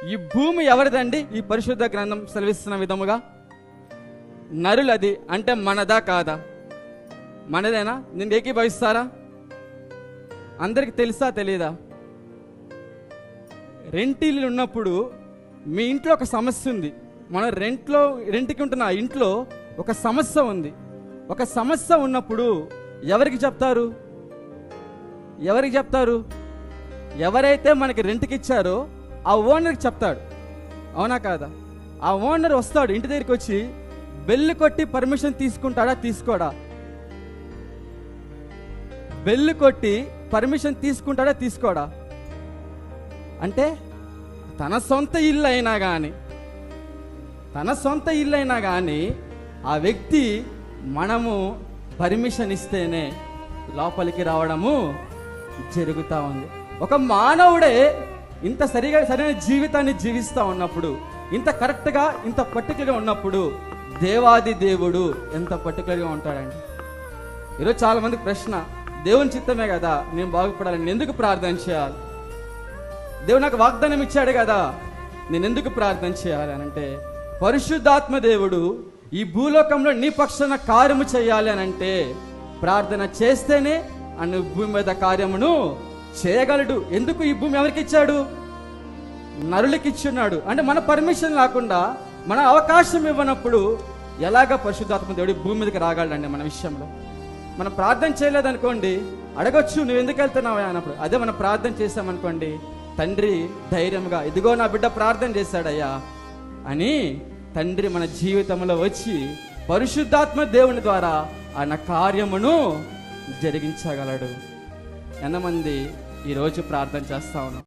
ఈ భూమి ఎవరిదండి? ఈ పరిశుద్ధ గ్రంథం సెలవిస్తున్న విధముగా నరులది. అంటే మనదా కాదా? మనదేనా? నేను ఏకీభవిస్తారా? అందరికి తెలుసా తెలియదా? రెంటిల్లు ఉన్నప్పుడు మీ ఇంట్లో ఒక సమస్య ఉంది. మన రెంట్కి ఉంటున్న ఇంట్లో ఒక సమస్య ఉంది. ఒక సమస్య ఉన్నప్పుడు ఎవరికి చెప్తారు? ఎవరైతే మనకి రెంట్కి ఇచ్చారో ఆ ఓనర్కి చెప్తాడు. అవునా కాదా? ఆ ఓనర్ వస్తాడు, ఇంటి దగ్గరికి వచ్చి బెల్లు కొట్టి పర్మిషన్ తీసుకుంటాడా? తీసుకోడా? బెల్లు కొట్టి పర్మిషన్ తీసుకుంటాడా? తీసుకోడా? అంటే తన సొంత ఇల్లు అయినా కానీ ఆ వ్యక్తి మనము పర్మిషన్ ఇస్తేనే లోపలికి రావడము జరుగుతూ ఉంది. ఒక మానవుడే ఇంత సరైన జీవితాన్ని జీవిస్తూ ఉన్నప్పుడు, ఇంత కరెక్ట్గా, ఇంత పర్టికులర్గా ఉన్నప్పుడు దేవాది దేవుడు ఎంత పర్టికులర్గా ఉంటాడండి. ఈరోజు చాలా మందికి ప్రశ్న, దేవుని చిత్తమే కదా నేను బాగుపడాలని, నేను ఎందుకు ప్రార్థన చేయాలి? దేవుడు నాకు వాగ్దానం ఇచ్చాడు కదా, నేను ఎందుకు ప్రార్థన చేయాలి అని అంటే, పరిశుద్ధాత్మ దేవుడు ఈ భూలోకంలో నీ పక్షాన కార్యము చేయాలి అని అంటే ప్రార్థన చేస్తేనే అన్న భూమి మీద కార్యమును చేయగలడు. ఎందుకు? ఈ భూమి ఎవరికి ఇచ్చాడు? నరులకి ఇచ్చున్నాడు. అంటే మన పర్మిషన్ లేకుండా, మన అవకాశం ఇవ్వనప్పుడు ఎలాగ పరిశుద్ధాత్మ దేవుడు భూమి మీదకి రాగలడండి? మన విషయంలో మనం ప్రార్థన చేయలేదనుకోండి, అడగొచ్చు నువ్వు ఎందుకు వెళ్తున్నావు అన్నప్పుడు. అదే మనం ప్రార్థన చేసామనుకోండి, తండ్రి ధైర్యంగా ఇదిగో నా బిడ్డ ప్రార్థన చేశాడయ్యా అని తండ్రి మన జీవితంలో వచ్చి పరిశుద్ధాత్మ దేవుని ద్వారా ఆయన కార్యమును జరిగించగలడు. ఎంతమంది ఈరోజు ప్రార్థన చేస్తా ఉన్నాం?